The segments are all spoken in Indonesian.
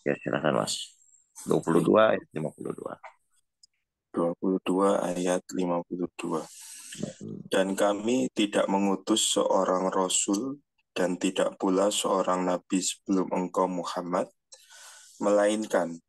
Ya, silakan Mas. 22 ayat 52. 22 ayat 52. Dan kami tidak mengutus seorang rasul dan tidak pula seorang nabi sebelum engkau Muhammad, melainkan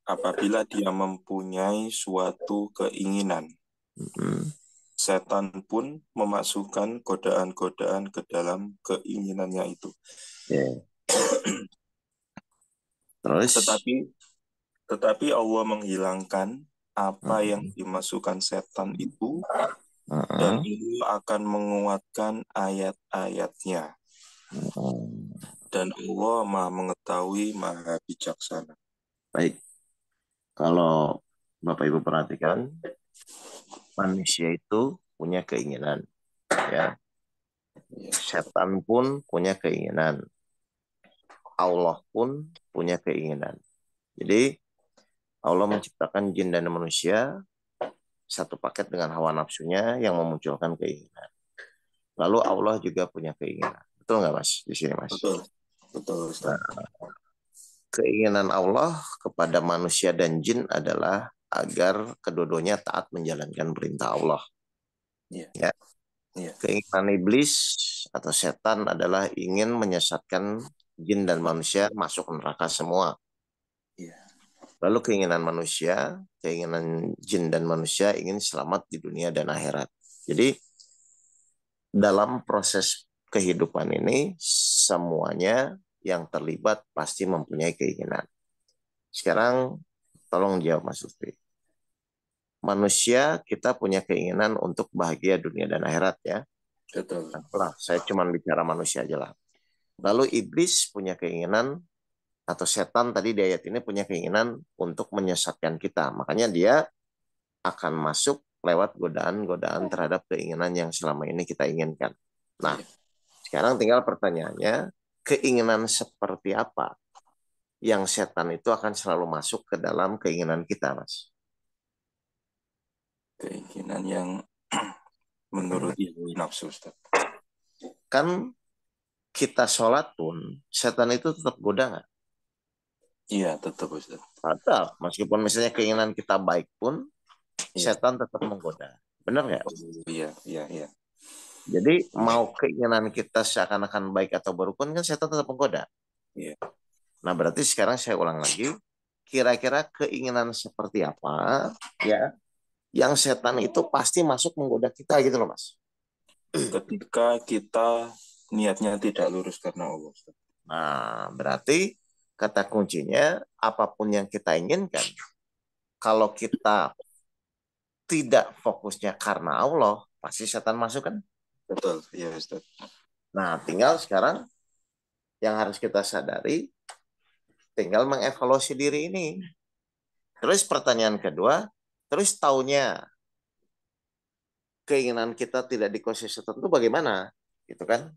apabila dia mempunyai suatu keinginan, setan pun memasukkan godaan-godaan ke dalam keinginannya itu. Ya. Terus Tetapi Allah menghilangkan apa yang dimasukkan setan itu, dan Allah akan menguatkan ayat-ayatnya. Dan Allah Maha Mengetahui, Maha Bijaksana. baik, kalau Bapak Ibu perhatikan, manusia itu punya keinginan, ya. Setan pun punya keinginan, Allah pun punya keinginan. Jadi Allah menciptakan jin dan manusia satu paket dengan hawa nafsunya yang memunculkan keinginan. Lalu Allah juga punya keinginan. Betul nggak Mas? Di sini Mas. Betul, betul Ustaz. Nah, keinginan Allah kepada manusia dan jin adalah agar kedua-duanya taat menjalankan perintah Allah. Iya. Ya. Iya. Keinginan iblis atau setan adalah ingin menyesatkan jin dan manusia masuk neraka semua. Iya. Lalu keinginan jin dan manusia ingin selamat di dunia dan akhirat. Jadi dalam proses kehidupan ini semuanya yang terlibat pasti mempunyai keinginan. Sekarang tolong jawab Mas Lutfi. Manusia kita punya keinginan untuk bahagia dunia dan akhirat ya. Betul. Nah, saya cuma bicara manusia aja lah. Lalu iblis punya keinginan atau setan tadi di ayat ini punya keinginan untuk menyesatkan kita. Makanya dia akan masuk lewat godaan-godaan terhadap keinginan yang selama ini kita inginkan. Nah, sekarang tinggal pertanyaannya, keinginan seperti apa yang setan itu akan selalu masuk ke dalam keinginan kita, Mas? Keinginan yang menuruti nafsu, Ustaz. Kan kita sholat pun, setan itu tetap goda nggak? Iya, tetap Ustaz. Tetap. Meskipun misalnya keinginan kita baik pun, Iya. setan tetap menggoda. Benar nggak? Iya, iya, iya. Jadi mau keinginan kita seakan-akan baik atau berukun kan setan tetap menggoda. Iya. Nah berarti sekarang saya ulang lagi, kira-kira keinginan seperti apa ya yang setan itu pasti masuk menggoda kita gitu loh Mas. Ketika kita niatnya tidak lurus karena Allah, Ustaz. Nah berarti kata kuncinya apapun yang kita inginkan, kalau kita tidak fokusnya karena Allah, pasti setan masuk kan? Betul, iya Ustaz. Nah tinggal sekarang yang harus kita sadari, tinggal mengevaluasi diri ini. Terus pertanyaan kedua, terus taunya keinginan kita tidak dikuasai setan itu bagaimana? Gitu kan?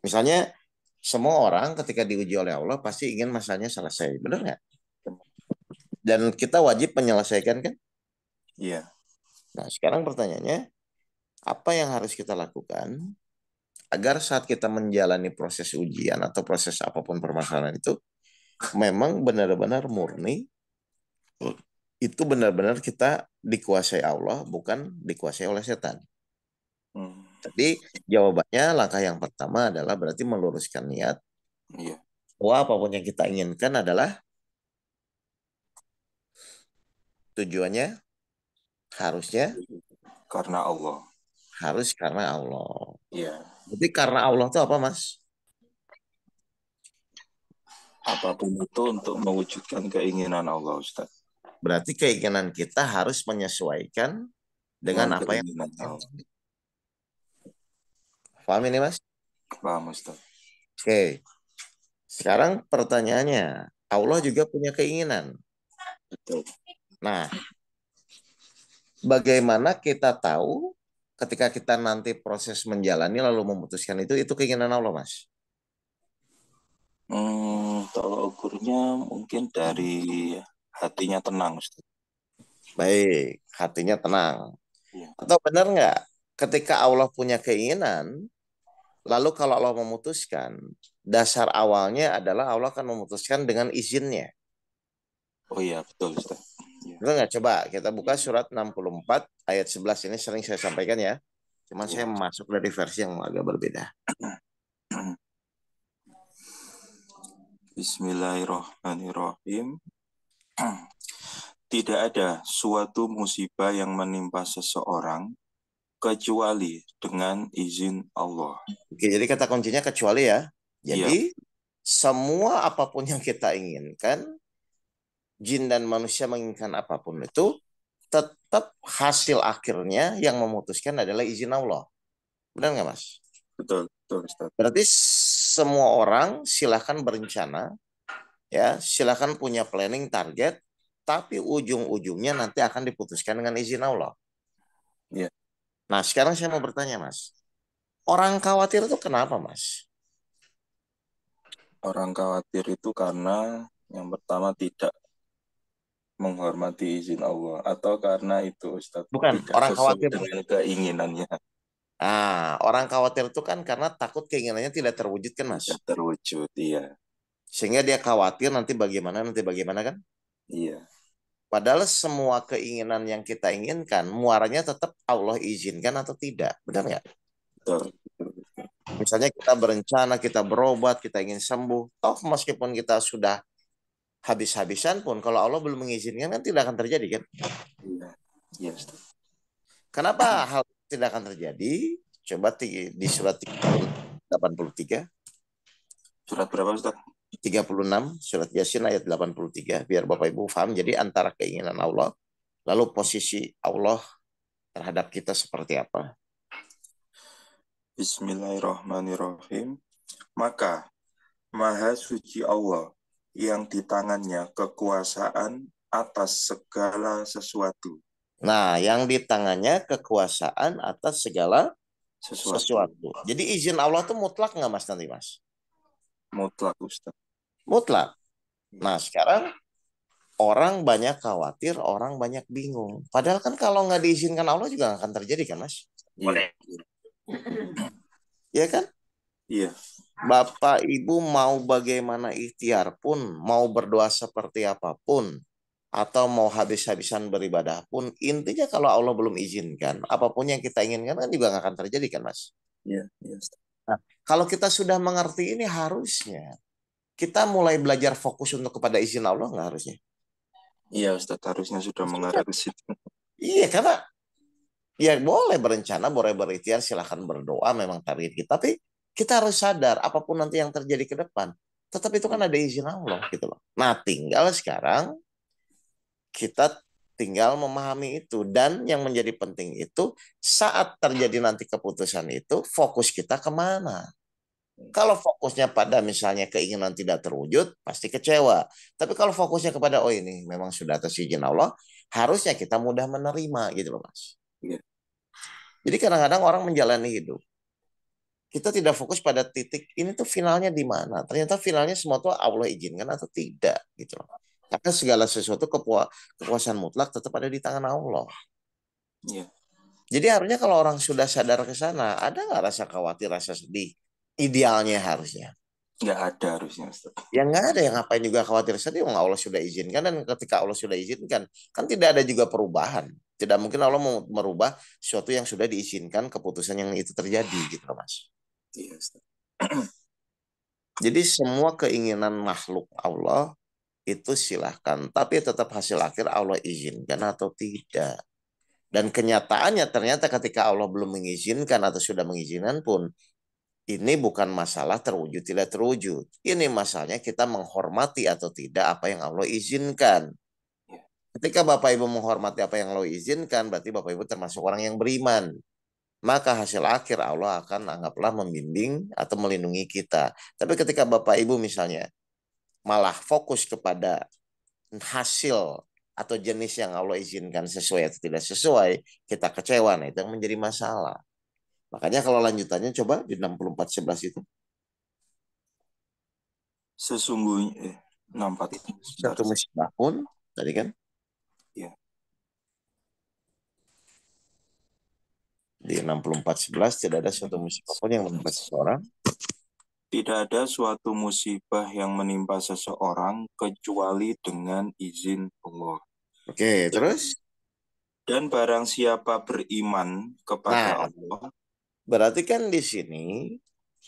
Misalnya semua orang ketika diuji oleh Allah pasti ingin masalahnya selesai, benar nggak? Dan kita wajib menyelesaikan kan? Iya. Nah sekarang pertanyaannya, apa yang harus kita lakukan agar saat kita menjalani proses ujian atau proses apapun permasalahan itu memang benar-benar murni, itu benar-benar kita dikuasai Allah, bukan dikuasai oleh setan. Jadi jawabannya langkah yang pertama adalah berarti meluruskan niat. Iya. Bahwa apapun yang kita inginkan adalah tujuannya harusnya Karena Allah. harus karena Allah. Iya. Jadi karena Allah itu apa Mas? Apapun itu untuk mewujudkan keinginan Allah, Ustaz. Berarti keinginan kita harus menyesuaikan dengan apa yang keinginan Allah. paham ini Mas? Paham, Ustaz. Oke. Sekarang pertanyaannya, Allah juga punya keinginan. Betul. Nah, bagaimana kita tahu ketika kita nanti proses menjalani lalu memutuskan itu keinginan Allah, Mas? Tolak ukurnya mungkin dari hatinya tenang, Ustaz. Baik, hatinya tenang. Iya. Atau benar nggak? Ketika Allah punya keinginan, Lalu kalau Allah memutuskan, dasar awalnya adalah Allah akan memutuskan dengan izinnya. Oh iya, betul Ustaz. Iya. Betul nggak? Coba kita buka surat 64 ayat 11 ini sering saya sampaikan ya. Cuma saya Iya. masuk dari versi yang agak berbeda. Bismillahirrahmanirrahim. Tidak ada suatu musibah yang menimpa seseorang kecuali dengan izin Allah. Oke, jadi kata kuncinya kecuali ya. Iya, Jadi semua apapun yang kita inginkan, jin dan manusia menginginkan apapun itu, tetap hasil akhirnya yang memutuskan adalah izin Allah. Benar nggak Mas? betul, betul Ustaz. Berarti semua orang silahkan berencana, ya, silahkan punya planning target, tapi ujung-ujungnya nanti akan diputuskan dengan izin Allah. Iya, Nah, sekarang saya mau bertanya, Mas. Orang khawatir itu kenapa, Mas? orang khawatir itu karena yang pertama tidak menghormati izin Allah atau karena itu Ustaz Bukan, tidak orang sesuai khawatir. dengan keinginannya, Orang khawatir itu kan karena takut keinginannya tidak terwujud kan, Mas? tidak terwujud. Iya, Sehingga dia khawatir nanti bagaimana kan? iya, Padahal semua keinginan yang kita inginkan, muaranya tetap Allah izinkan atau tidak. Benar nggak? betul, betul, betul. Misalnya kita berencana, kita berobat, kita ingin sembuh. Toh meskipun kita sudah habis-habisan pun, kalau Allah belum mengizinkan kan tidak akan terjadi kan? Iya, iya Ustaz. Kenapa hal itu tidak akan terjadi? Coba di surat 83, Surat berapa Ustaz? 36, surat Yasin ayat 83. Biar Bapak Ibu paham. Jadi antara keinginan Allah, lalu posisi Allah terhadap kita seperti apa? Bismillahirrahmanirrahim. Maka Maha Suci Allah yang di tangannya kekuasaan atas segala sesuatu. Nah, yang di tangannya kekuasaan atas segala Sesuatu sesuatu. Jadi izin Allah itu mutlak nggak Mas nanti Mas? mutlak Ustaz. Mutlak. Ya, Nah, sekarang orang banyak khawatir, orang banyak bingung. Padahal kan kalau nggak diizinkan Allah juga nggak akan terjadi kan Mas? iya, Ya kan? iya, Bapak Ibu mau bagaimana ikhtiar pun, mau berdoa seperti apapun, atau mau habis-habisan beribadah pun, intinya kalau Allah belum izinkan, apapun yang kita inginkan kan juga nggak akan terjadi kan Mas? iya, iya, Ustaz. Nah, kalau kita sudah mengerti ini harusnya kita mulai belajar fokus untuk kepada izin Allah nggak harusnya? Iya, Ustaz, harusnya sudah Harusnya. mengarah ke situ. Iya, karena ya boleh berencana, boleh berikhtiar, silahkan berdoa, memang target kita. Tapi kita harus sadar, apapun nanti yang terjadi ke depan, tetap itu kan ada izin Allah gitu loh. Nah, tinggal sekarang kita tinggal memahami itu. Dan yang menjadi penting itu, saat terjadi nanti keputusan itu, fokus kita kemana? Kalau fokusnya pada misalnya keinginan tidak terwujud, pasti kecewa. Tapi kalau fokusnya kepada, oh ini memang sudah atas izin Allah, harusnya kita mudah menerima gitu loh Mas. Iya, Jadi kadang-kadang orang menjalani hidup, kita tidak fokus pada titik ini tuh finalnya di mana. Ternyata finalnya semua tuh Allah izinkan atau tidak gitu loh. Karena segala sesuatu kekuasaan mutlak tetap ada di tangan Allah. iya. Jadi harusnya kalau orang sudah sadar ke sana, ada nggak rasa khawatir, rasa sedih? Idealnya harusnya. Nggak ada harusnya, Ustaz. Ya nggak ada yang ngapain juga khawatir sedih, wong Allah sudah izinkan, dan ketika Allah sudah izinkan, kan tidak ada juga perubahan. Tidak mungkin Allah mau merubah sesuatu yang sudah diizinkan, keputusan yang itu terjadi gitu loh Mas. Iya, Ustaz. Jadi semua keinginan makhluk Allah itu silahkan, tapi tetap hasil akhir Allah izinkan atau tidak. Dan kenyataannya ternyata ketika Allah belum mengizinkan atau sudah mengizinkan pun, ini bukan masalah terwujud tidak terwujud. Ini masalahnya kita menghormati atau tidak apa yang Allah izinkan. Iya, Ketika Bapak Ibu menghormati apa yang Allah izinkan, berarti Bapak Ibu termasuk orang yang beriman. Maka hasil akhir Allah akan anggaplah membimbing atau melindungi kita. Tapi ketika Bapak Ibu misalnya malah fokus kepada hasil atau jenis yang Allah izinkan sesuai atau tidak sesuai, kita kecewa. Nah, itu yang menjadi masalah. Makanya kalau lanjutannya coba di 64:11 itu. sesungguhnya 64 sebentar, Satu Ustaz. musibah pun, tadi kan, Iya. Di 64:11 tidak ada suatu musibah pun yang menimpa seseorang. Tidak ada suatu musibah yang menimpa seseorang kecuali dengan izin Allah. Oke, terus? Dan barang siapa beriman kepada Nah, Allah, berarti kan di sini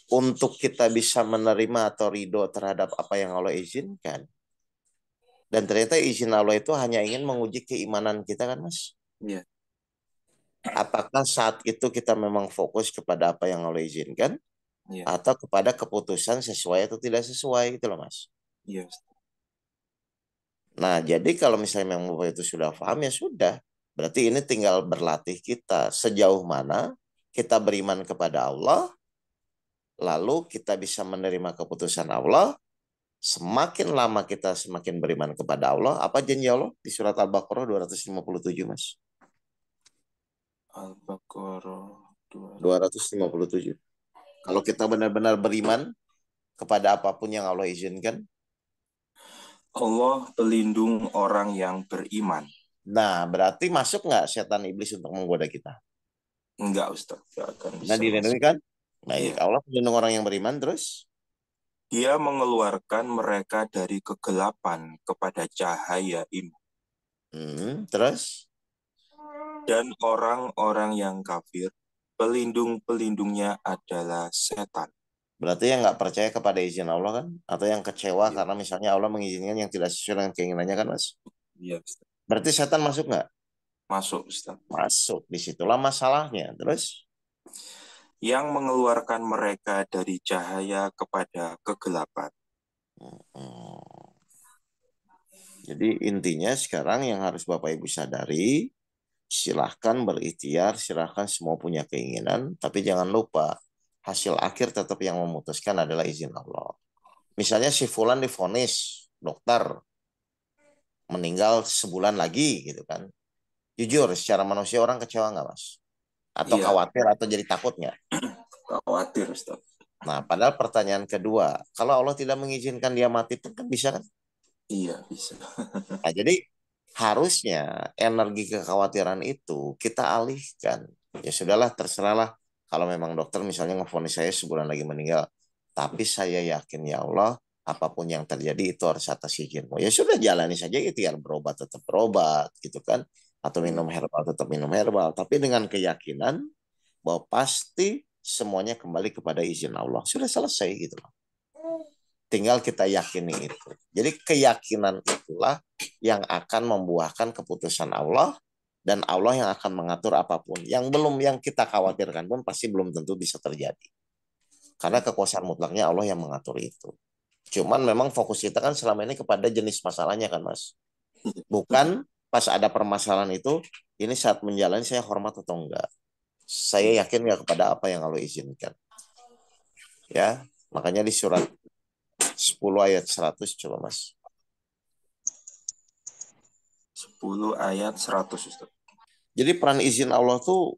untuk kita bisa menerima atau ridho terhadap apa yang Allah izinkan. Dan ternyata izin Allah itu hanya ingin menguji keimanan kita kan Mas? ya, Apakah saat itu kita memang fokus kepada apa yang Allah izinkan ya, atau kepada keputusan sesuai atau tidak sesuai gitu loh Mas. ya, Nah, jadi kalau misalnya memang Bapak itu sudah paham ya sudah. Berarti ini tinggal berlatih kita sejauh mana kita beriman kepada Allah, lalu kita bisa menerima keputusan Allah. Semakin lama kita semakin beriman kepada Allah. Apa janji Allah di surat Al-Baqarah 257 Mas? Al-Baqarah 257. Kalau kita benar-benar beriman kepada apapun yang Allah izinkan. Allah pelindung orang yang beriman. Nah, berarti masuk nggak setan iblis untuk menggoda kita? Enggak, Ustaz. Enggak akan Nah, bisa dilindungi masuk. kan? Baik, Iya. Allah melindungi orang yang beriman terus. Dia mengeluarkan mereka dari kegelapan kepada cahaya iman. Terus? Dan orang-orang yang kafir, pelindung-pelindungnya adalah setan. Berarti yang nggak percaya kepada izin Allah kan? Atau yang kecewa Iya, karena misalnya Allah mengizinkan yang tidak sesuai dengan keinginannya kan, Mas? iya, Ustaz. Berarti setan masuk nggak? Masuk, Ustaz. Masuk. Disitulah masalahnya. Terus? Yang mengeluarkan mereka dari cahaya kepada kegelapan. Hmm. Jadi intinya sekarang yang harus Bapak Ibu sadari, silahkan berikhtiar, silahkan semua punya keinginan, tapi jangan lupa hasil akhir tetap yang memutuskan adalah izin Allah. Misalnya si Fulan divonis dokter meninggal sebulan lagi gitu kan. Jujur, secara manusia orang kecewa nggak Mas? Atau Iya, khawatir atau jadi takut nggak? khawatir, Ustaz. Nah, padahal pertanyaan kedua, kalau Allah tidak mengizinkan dia mati pun kan bisa kan? Iya, bisa. Nah, jadi harusnya energi kekhawatiran itu kita alihkan. Ya sudahlah, terserahlah. Kalau memang dokter misalnya ngevonis saya sebulan lagi meninggal, tapi saya yakin ya Allah, apapun yang terjadi itu harus atas izin. Ya sudah jalani saja, ikhtiar berobat tetap berobat gitu kan, atau Iya. minum herbal tetap minum herbal, tapi dengan keyakinan bahwa pasti semuanya kembali kepada izin Allah. Sudah selesai gitu loh. Tinggal kita yakini itu. Jadi keyakinan itulah yang akan membuahkan keputusan Allah dan Allah yang akan mengatur apapun. Yang kita khawatirkan pun pasti belum tentu bisa terjadi. Karena kekuasaan mutlaknya Allah yang mengatur itu. Cuman memang fokus kita kan selama ini kepada jenis masalahnya kan Mas. Bukan pas ada permasalahan itu, ini saat menjalani saya hormat atau enggak. Saya Iya. yakin nggak kepada apa yang Allah izinkan. Ya, makanya di surat 10 ayat 100 coba Mas. 10 ayat 100, Ustaz. Jadi peran izin Allah tuh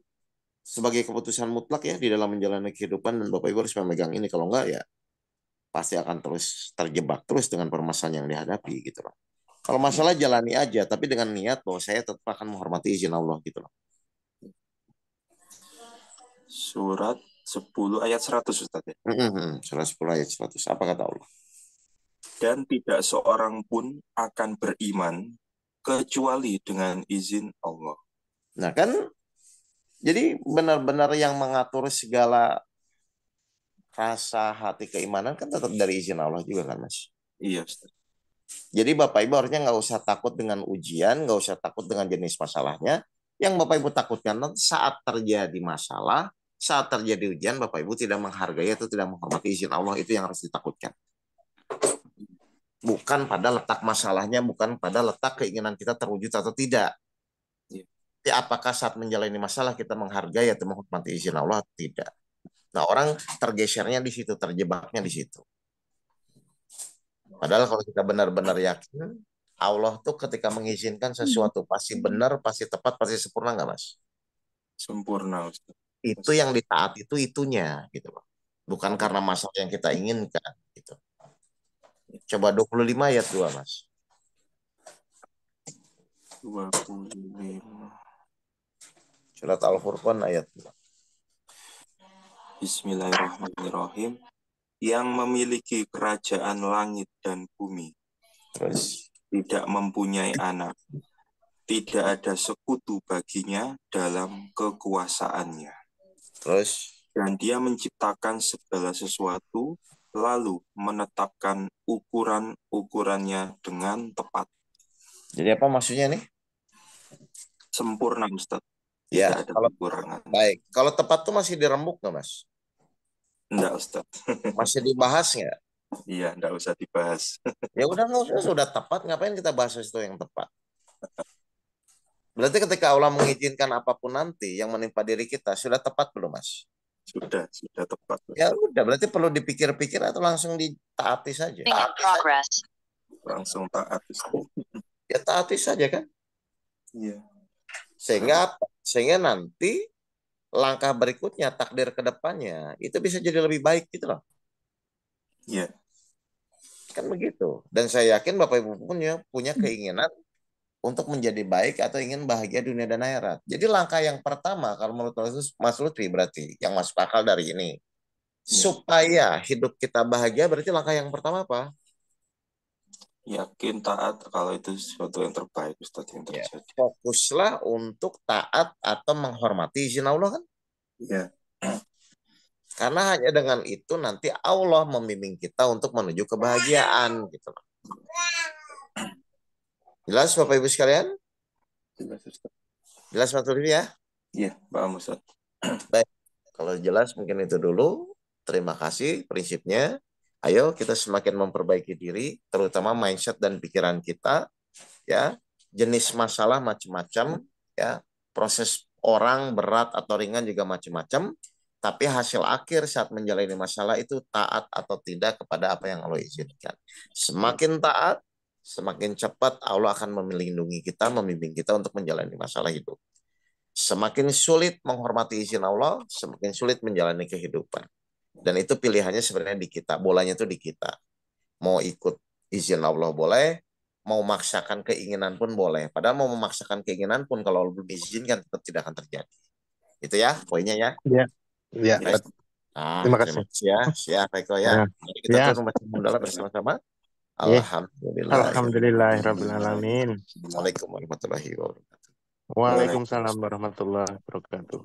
sebagai keputusan mutlak ya di dalam menjalani kehidupan dan Bapak Ibu harus memegang ini. Kalau enggak ya pasti akan terus terjebak terus dengan permasalahan yang dihadapi gitu loh. Kalau Iya. masalah jalani aja tapi dengan niat bahwa saya tetap akan menghormati izin Allah gitu loh. Surat 10 ayat 100, Ustaz, ya. Surah 10 ayat 100. Apa kata Allah? Dan tidak seorang pun akan beriman kecuali dengan izin Allah. Nah kan jadi benar-benar yang mengatur segala rasa hati keimanan kan tetap dari izin Allah juga kan Mas. Iya, Ustaz. Jadi Bapak Ibu harusnya nggak usah takut dengan ujian, nggak usah takut dengan jenis masalahnya. Yang Bapak Ibu takutkan nanti saat terjadi masalah, saat terjadi ujian, Bapak Ibu tidak menghargai atau tidak menghormati izin Allah itu yang harus ditakutkan. Bukan pada letak masalahnya, bukan pada letak keinginan kita terwujud atau tidak. Iya. Tapi apakah saat menjalani masalah kita menghargai atau menghormati izin Allah atau tidak? Nah orang tergesernya di situ, terjebaknya di situ. Padahal kalau kita benar-benar yakin, Allah tuh ketika mengizinkan sesuatu pasti benar, pasti tepat, pasti sempurna nggak Mas? Sempurna, Ustaz. Itu yang ditaat itu itunya gitu loh. Bukan Iya. karena masalah yang kita inginkan gitu. Coba 25 ayat 2 Mas. 25. Surat Al-Furqan ayat 2. Bismillahirrahmanirrahim. Yang memiliki kerajaan langit dan bumi, Terus. tidak mempunyai anak, tidak ada sekutu baginya dalam kekuasaannya. Terus. Dan dia menciptakan segala sesuatu, lalu menetapkan ukuran-ukurannya dengan tepat. Jadi apa maksudnya nih? Sempurna, Ustadz. Ya, Tidak ada kalau kekurangan. baik. Kalau tepat tuh masih dirembuk nggak, Mas? Enggak, Ustadz. Masih dibahas nggak? Iya, enggak usah dibahas. Ya udah nggak usah, sudah tepat. Ngapain kita bahas itu yang tepat? Berarti ketika Allah mengizinkan apapun nanti yang menimpa diri kita, sudah tepat belum, Mas? Sudah tepat. Ya udah, berarti perlu dipikir-pikir atau langsung ditaati saja? Langsung taat, Ustadz. Ya taati saja kan? Iya. Sehingga apa? Sehingga nanti langkah berikutnya, takdir ke depannya, itu bisa jadi lebih baik gitu loh. Iya. Kan begitu. Dan saya yakin Bapak Ibu punya keinginan untuk menjadi baik atau ingin bahagia dunia dan akhirat. Jadi langkah yang pertama kalau menurut Mas Lutfi berarti yang masuk akal dari ini. Supaya hidup kita bahagia berarti langkah yang pertama apa? Yakin taat kalau itu sesuatu yang terbaik, Ustadz, yang Ya, terjadi. fokuslah untuk taat atau menghormati izin Allah kan? Iya. Karena hanya dengan itu nanti Allah membimbing kita untuk menuju kebahagiaan gitu. Jelas Bapak Ibu sekalian? Jelas, Ustadz. Jelas Mas Lutfi ya? Iya, paham, Ustadz. Baik, kalau jelas mungkin itu dulu. Terima kasih prinsipnya. Ayo kita semakin memperbaiki diri, terutama mindset dan pikiran kita, ya. Jenis masalah macam-macam, ya. Proses orang berat atau ringan juga macam-macam. Tapi hasil akhir saat menjalani masalah itu taat atau tidak kepada apa yang Allah izinkan. Semakin taat, semakin cepat Allah akan melindungi kita, membimbing kita untuk menjalani masalah hidup. Semakin sulit menghormati izin Allah, semakin sulit menjalani kehidupan. Dan itu pilihannya sebenarnya di kita. Bolanya itu di kita. Mau ikut izin Allah boleh, mau memaksakan keinginan pun boleh. Padahal mau memaksakan keinginan pun kalau belum diizinkan tetap tidak akan terjadi. Itu ya poinnya ya. Ya, ya. Baik. Terima Terima kasih. kasih ya. Siap Eko ya. Ya. Jadi kita Ya. terus membaca hamdalah bersama-sama. Ya. Alhamdulillah. Alhamdulillahirrabbilalamin. Assalamualaikum warahmatullahi wabarakatuh. Waalaikumsalam warahmatullahi wabarakatuh.